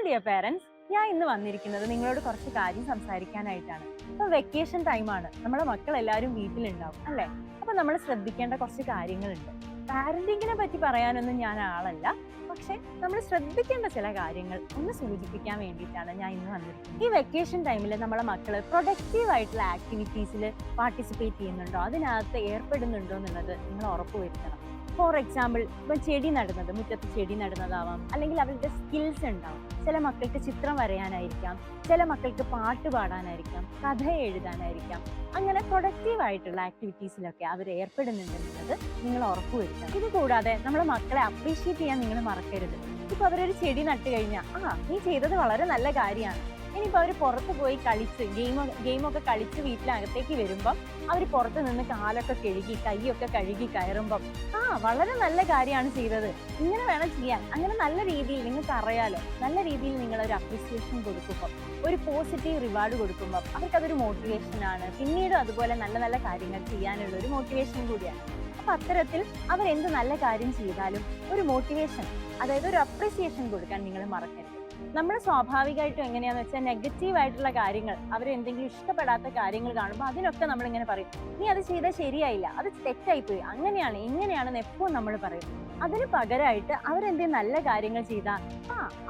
Dear parents, ഞാൻ ഇന്ന് വന്നിരിക്കുന്നത് നിങ്ങളോട് കുറച്ച് കാര്യം സംസാരിക്കാനായിട്ടാണ്. ഇപ്പൊ വെക്കേഷൻ ടൈമാണ്, നമ്മുടെ മക്കൾ എല്ലാവരും വീട്ടിലുണ്ടാവും അല്ലെ? അപ്പൊ നമ്മൾ ശ്രദ്ധിക്കേണ്ട കുറച്ച് കാര്യങ്ങളുണ്ട്. പാരന്റിങ്ങിനെ പറ്റി പറയാനൊന്നും ഞാൻ ആളല്ല, പക്ഷെ നമ്മൾ ശ്രദ്ധിക്കേണ്ട ചില കാര്യങ്ങൾ ഒന്ന് സൂചിപ്പിക്കാൻ വേണ്ടിയിട്ടാണ് ഞാൻ ഇന്ന് വന്നിരിക്കുന്നത്. ഈ വെക്കേഷൻ ടൈമിൽ നമ്മളെ മക്കള് പ്രൊഡക്റ്റീവ് ആയിട്ടുള്ള ആക്ടിവിറ്റീസിൽ പാർട്ടിസിപ്പേറ്റ് ചെയ്യുന്നുണ്ടോ, അതിനകത്ത് ഏർപ്പെടുന്നുണ്ടോ എന്നുള്ളത് നിങ്ങൾ ഉറപ്പുവരുത്തണം. ഫോർ എക്സാമ്പിൾ, ഇപ്പം ചെടി നടുന്നത്, മുറ്റത്ത് ചെടി നടുന്നതാവാം, അല്ലെങ്കിൽ അവരുടെ സ്കിൽസ് ഉണ്ടാവും. ചില മക്കൾക്ക് ചിത്രം വരയാനായിരിക്കാം, ചില മക്കൾക്ക് പാട്ട് പാടാനായിരിക്കാം, കഥ എഴുതാനായിരിക്കാം. അങ്ങനെ പ്രൊഡക്റ്റീവ് ആയിട്ടുള്ള ആക്ടിവിറ്റീസിലൊക്കെ അവർ ഏർപ്പെടുന്നുണ്ടെന്നുള്ളത് നിങ്ങൾ ഉറപ്പുവരുത്തണം. ഇത് കൂടാതെ നമ്മളെ മക്കളെ അപ്രീഷിയേറ്റ് ചെയ്യാൻ നിങ്ങൾ മറക്കരുത്. ഇപ്പൊ അവരൊരു ചെടി നട്ടു കഴിഞ്ഞാൽ നീ ചെയ്തത് വളരെ നല്ല കാര്യമാണ്. ഇനിയിപ്പോൾ അവർ പുറത്ത് പോയി കളിച്ച് ഗെയിമൊക്കെ കളിച്ച് വീട്ടിനകത്തേക്ക് വരുമ്പം അവർ പുറത്ത് നിന്ന് കാലൊക്കെ കഴുകി കൈയൊക്കെ കഴുകി കയറുമ്പം വളരെ നല്ല കാര്യമാണ് ചെയ്തത്, ഇങ്ങനെ വേണം ചെയ്യാൻ. അങ്ങനെ നല്ല രീതിയിൽ നിങ്ങൾക്ക് അറിയാലോ, നല്ല രീതിയിൽ നിങ്ങളൊരു അപ്രീസിയേഷൻ കൊടുക്കുമ്പോൾ, ഒരു പോസിറ്റീവ് റിവാർഡ് കൊടുക്കുമ്പോൾ അവർക്കതൊരു മോട്ടിവേഷനാണ്. പിന്നീട് അതുപോലെ നല്ല നല്ല കാര്യങ്ങൾ ചെയ്യാനുള്ള ഒരു മോട്ടിവേഷൻ കൂടിയാണ്. അപ്പൊ അത്തരത്തിൽ അവരെന്ത് നല്ല കാര്യം ചെയ്താലും ഒരു മോട്ടിവേഷൻ, അതായത് ഒരു അപ്രീസിയേഷൻ കൊടുക്കാൻ നിങ്ങൾ മറക്കരുത്. നമ്മൾ സ്വാഭാവികമായിട്ടും എങ്ങനെയാന്ന് വെച്ചാൽ നെഗറ്റീവ് ആയിട്ടുള്ള കാര്യങ്ങൾ, അവരെന്തെങ്കിലും ഇഷ്ടപ്പെടാത്ത കാര്യങ്ങൾ കാണുമ്പോൾ അതിനൊക്കെ നമ്മൾ ഇങ്ങനെ പറയും, നീ അത് ചെയ്താൽ ശരിയായില്ല, അത് തെറ്റായിപ്പോയി, അങ്ങനെയാണ് ഇങ്ങനെയാണെന്ന് എപ്പോഴും നമ്മൾ പറയും. അതിന് പകരമായിട്ട് അവരെന്തെങ്കിലും നല്ല കാര്യങ്ങൾ ചെയ്താൽ,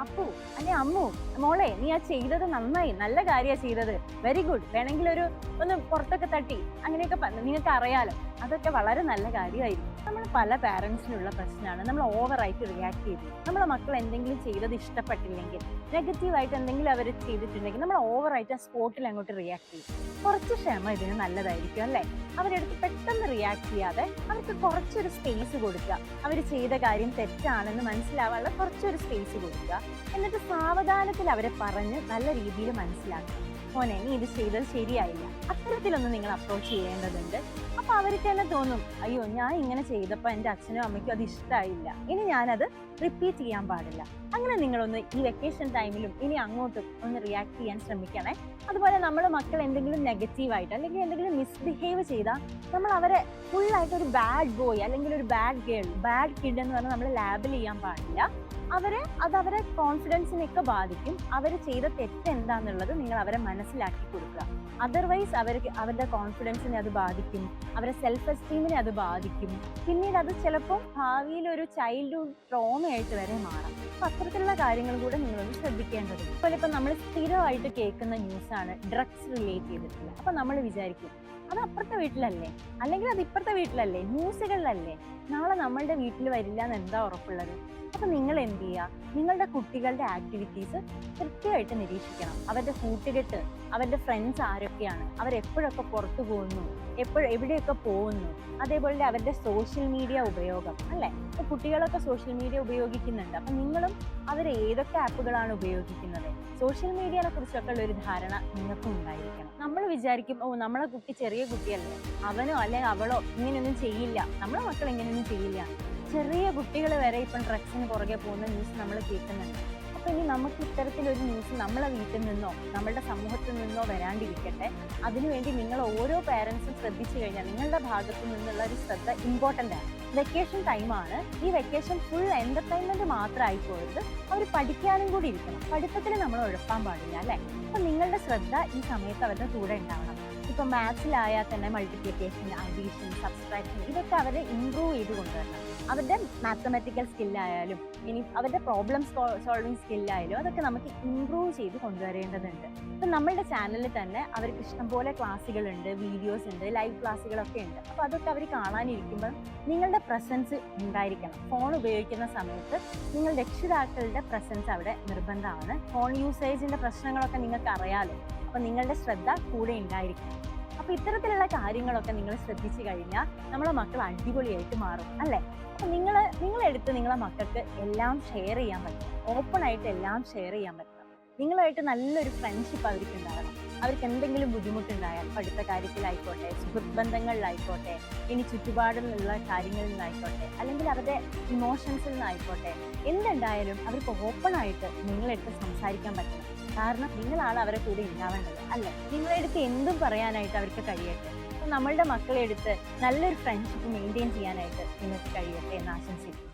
അപ്പു അല്ലെ അമ്മു, മോളെ നീ ആ ചെയ്തത് നന്നായി, നല്ല കാര്യമാണ് ചെയ്തത്, വെരി ഗുഡ്, വേണമെങ്കിൽ ഒന്ന് പുറത്തൊക്കെ തട്ടി, അങ്ങനെയൊക്കെ നിങ്ങൾക്ക് അറിയാലോ, അതൊക്കെ വളരെ നല്ല കാര്യമായിരിക്കും. നമ്മൾ പല പാരൻസിനുള്ള പ്രശ്നമാണ് നമ്മൾ ഓവറായിട്ട് റിയാക്ട് ചെയ്തു. നമ്മളെ മക്കൾ എന്തെങ്കിലും ചെയ്തത് ഇഷ്ടപ്പെട്ടില്ലെങ്കിൽ, നെഗറ്റീവായിട്ട് എന്തെങ്കിലും അവർ ചെയ്തിട്ടുണ്ടെങ്കിൽ നമ്മൾ ഓവറായിട്ട് ആ സ്പോട്ടിൽ അങ്ങോട്ട് റിയാക്ട് ചെയ്യും. കുറച്ച് ക്ഷമ ഇതിന് നല്ലതായിരിക്കും അല്ലേ? അവരെടുത്ത് പെട്ടെന്ന് റിയാക്ട് ചെയ്യാതെ അവർക്ക് കുറച്ചൊരു സ്പേസ് കൊടുക്കുക. അവർ ചെയ്ത കാര്യം തെറ്റാണെന്ന് മനസ്സിലാവാനുള്ള കുറച്ചൊരു സ്പേസ് കൊടുക്കുക. എന്നിട്ട് സാവധാനത്തിൽ അവരെ പറഞ്ഞ് നല്ല രീതിയിൽ മനസ്സിലാക്കുക. മോനെ, നീ ഇത് ചെയ്തത് ശരിയായില്ല, അത്തരത്തിലൊന്ന് നിങ്ങൾ അപ്രോച്ച് ചെയ്യേണ്ടതുണ്ട്. അപ്പൊ അവർക്ക് തന്നെ തോന്നും, അയ്യോ ഞാൻ ഇങ്ങനെ ചെയ്തപ്പോൾ എൻ്റെ അച്ഛനും അമ്മയ്ക്കും അത് ഇഷ്ടമായില്ല, ഇനി ഞാനത് റിപ്പീറ്റ് ചെയ്യാൻ പാടില്ല. അങ്ങനെ നിങ്ങളൊന്ന് ഈ വെക്കേഷൻ ടൈമിലും ഇനി അങ്ങോട്ടും ഒന്ന് റിയാക്ട് ചെയ്യാൻ ശ്രമിക്കണേ. അതുപോലെ നമ്മുടെ മക്കൾ എന്തെങ്കിലും നെഗറ്റീവായിട്ട് അല്ലെങ്കിൽ എന്തെങ്കിലും മിസ്ബിഹേവ് ചെയ്താൽ നമ്മൾ അവരെ ഫുള്ളായിട്ട് ഒരു ബാഡ് ബോയ് അല്ലെങ്കിൽ ഒരു ബാഡ് ഗേൾ, ബാഡ് കിഡ് എന്ന് പറഞ്ഞാൽ നമ്മൾ ലാബിൽ ചെയ്യാൻ പാടില്ല. അവരെ കോൺഫിഡൻസിനെയൊക്കെ ബാധിക്കും. അവർ ചെയ്ത തെറ്റ് എന്താന്നുള്ളത് നിങ്ങൾ അവരെ മനസ്സിലാക്കി കൊടുക്കുക. അതർവൈസ് അവരുടെ കോൺഫിഡൻസിനെ അത് ബാധിക്കും, അവരുടെ സെൽഫ് എസ്റ്റീമിനെ അത് ബാധിക്കും. പിന്നീട് അത് ചിലപ്പോൾ ഭാവിയിൽ ഒരു ചൈൽഡ്ഹുഡ് ട്രോമയായിട്ട് വരെ മാറാം. അപ്പൊ അത്തരത്തിലുള്ള കാര്യങ്ങൾ കൂടെ നിങ്ങളൊന്ന് ശ്രദ്ധിക്കേണ്ടതുണ്ട്. അതുപോലെ ഇപ്പം നമ്മൾ സ്ഥിരമായിട്ട് കേൾക്കുന്ന ന്യൂസാണ് ഡ്രഗ്സ് റിലേറ്റ് ചെയ്തിട്ടുള്ളത്. അപ്പൊ നമ്മൾ വിചാരിക്കും, അത് അപ്പുറത്തെ വീട്ടിലല്ലേ, അല്ലെങ്കിൽ അത് ഇപ്പുറത്തെ വീട്ടിലല്ലേ, ന്യൂസുകളിലല്ലേ, നാളെ നമ്മളുടെ വീട്ടിൽ വരില്ല എന്ന് എന്താ ഉറപ്പുള്ളത്? അപ്പൊ നിങ്ങൾ എന്ത് ചെയ്യുക, നിങ്ങളുടെ കുട്ടികളുടെ ആക്ടിവിറ്റീസ് കൃത്യമായിട്ട് നിരീക്ഷിക്കണം. അവരുടെ കൂട്ടുകെട്ട്, അവരുടെ ഫ്രണ്ട്സ് ആരൊക്കെയാണ്, അവരെപ്പോഴൊക്കെ പുറത്തു പോകുന്നു, എവിടെയൊക്കെ പോകുന്നു, അതേപോലെ അവരുടെ സോഷ്യൽ മീഡിയ ഉപയോഗം അല്ലേ? അപ്പൊ കുട്ടികളൊക്കെ സോഷ്യൽ മീഡിയ ഉപയോഗിക്കുന്നുണ്ട്. അപ്പൊ നിങ്ങളും അവർ ഏതൊക്കെ ആപ്പുകളാണ് ഉപയോഗിക്കുന്നത്, സോഷ്യൽ മീഡിയനെ കുറിച്ചൊക്കെ ഉള്ള ഒരു ധാരണ നിങ്ങൾക്കും ഉണ്ടായിരിക്കണം. നമ്മൾ വിചാരിക്കും, നമ്മളെ കുട്ടി ചെറിയ കുട്ടിയല്ലേ, അവനോ അല്ലെങ്കിൽ അവളോ ഇങ്ങനെയൊന്നും ചെയ്യില്ല, നമ്മളെ മക്കൾ ഇങ്ങനെയൊന്നും ചെയ്യില്ല. ചെറിയ കുട്ടികൾ വരെ ഇപ്പം ഡ്രഗ്സിന് പുറകെ പോകുന്ന ന്യൂസ് നമ്മൾ കേൾക്കുന്നുണ്ട്. അപ്പൊ ഇനി നമുക്ക് ഇത്തരത്തിലൊരു ന്യൂസ് നമ്മളെ വീട്ടിൽ നിന്നോ നമ്മളുടെ സമൂഹത്തിൽ നിന്നോ വരാണ്ടിരിക്കട്ടെ, അതിനുവേണ്ടി നിങ്ങൾ ഓരോ പേരൻസും ശ്രദ്ധിച്ചു കഴിഞ്ഞാൽ നിങ്ങളുടെ ഭാഗത്തു നിന്നുള്ള ഒരു ശ്രദ്ധ ഇമ്പോർട്ടൻ്റ് ആണ്. വെക്കേഷൻ ടൈമാണ്, ഈ വെക്കേഷൻ ഫുൾ എന്റർടൈൻമെന്റ് മാത്രം ആയിപ്പോയത്, അവർ പഠിക്കാനും കൂടി ഇരിക്കണം. പഠിത്തത്തിൽ നമ്മൾ ഉഴപ്പാൻ പാടില്ല അല്ലേ? അപ്പൊ നിങ്ങളുടെ ശ്രദ്ധ ഈ സമയത്ത് അവരുടെ കൂടെ ഉണ്ടാവണം. ഇപ്പൊ മാത്സിലായാൽ തന്നെ മൾട്ടിപ്ലിക്കേഷൻ, അഡീഷൻ, സബ്സ്ട്രാക്ഷൻ, ഇതൊക്കെ അവരെ ഇംപ്രൂവ് ചെയ്ത് കൊണ്ടുവരണം. അവരുടെ മാത്തമാറ്റിക്കൽ സ്കില്ലായാലും ഇനി അവരുടെ പ്രോബ്ലം സോൾവിങ് സ്കില്ലായാലും അതൊക്കെ നമുക്ക് ഇംപ്രൂവ് ചെയ്ത് കൊണ്ടുവരേണ്ടതുണ്ട്. ഇപ്പം നമ്മളുടെ ചാനലിൽ തന്നെ അവർക്ക് ഇഷ്ടംപോലെ ക്ലാസ്സുകളുണ്ട്, വീഡിയോസ് ഉണ്ട്, ലൈവ് ക്ലാസ്സുകളൊക്കെ ഉണ്ട്. അപ്പോൾ അതൊക്കെ അവർ കാണാനിരിക്കുമ്പോൾ നിങ്ങളുടെ പ്രസൻസ് ഉണ്ടായിരിക്കണം. ഫോൺ ഉപയോഗിക്കുന്ന സമയത്ത് നിങ്ങൾ രക്ഷിതാക്കളുടെ പ്രസൻസ് അവിടെ നിർബന്ധമാണ്. ഫോൺ യൂസേജിന്റെ പ്രശ്നങ്ങളൊക്കെ നിങ്ങൾക്ക് അറിയാലോ, അപ്പം നിങ്ങളുടെ ശ്രദ്ധ കൂടെ ഉണ്ടായിരിക്കണം. അപ്പൊ ഇത്തരത്തിലുള്ള കാര്യങ്ങളൊക്കെ നിങ്ങൾ ശ്രദ്ധിച്ചു കഴിഞ്ഞാൽ നമ്മളെ മക്കൾ അടിപൊളിയായിട്ട് മാറും അല്ലേ? അപ്പൊ നിങ്ങളെടുത്ത് നിങ്ങളെ മക്കൾക്ക് എല്ലാം ഷെയർ ചെയ്യാൻ പറ്റും, ഓപ്പൺ ആയിട്ട് എല്ലാം ഷെയർ ചെയ്യാൻ പറ്റും. നിങ്ങളായിട്ട് നല്ലൊരു ഫ്രണ്ട്ഷിപ്പ് അവർക്ക് ഉണ്ടാകണം. അവർക്ക് എന്തെങ്കിലും ബുദ്ധിമുട്ടുണ്ടായാൽ പഠിത്ത കാര്യത്തിലായിക്കോട്ടെ, സുഹൃത്ത് ബന്ധങ്ങളിലായിക്കോട്ടെ, ഇനി ചുറ്റുപാടിലുള്ള കാര്യങ്ങളിൽ നിന്നായിക്കോട്ടെ, അല്ലെങ്കിൽ അവരുടെ ഇമോഷൻസിൽ നിന്നായിക്കോട്ടെ, എന്തുണ്ടായാലും അവർക്ക് ഓപ്പൺ ആയിട്ട് നിങ്ങളെടുത്ത് സംസാരിക്കാൻ പറ്റണം. കാരണം നിങ്ങളാണ് അവരെ കൂടെ ഉണ്ടാവേണ്ടത് അല്ലേ? നിങ്ങളെടുത്ത് എന്തും പറയാനായിട്ട് അവർക്ക് കഴിയട്ടെ. നമ്മളുടെ മക്കളെ എടുത്ത് നല്ലൊരു ഫ്രണ്ട്ഷിപ്പ് മെയിൻറ്റെയിൻ ചെയ്യാനായിട്ട് നിങ്ങൾക്ക് കഴിയട്ടെ എന്ന് ആശംസിക്കുന്നു.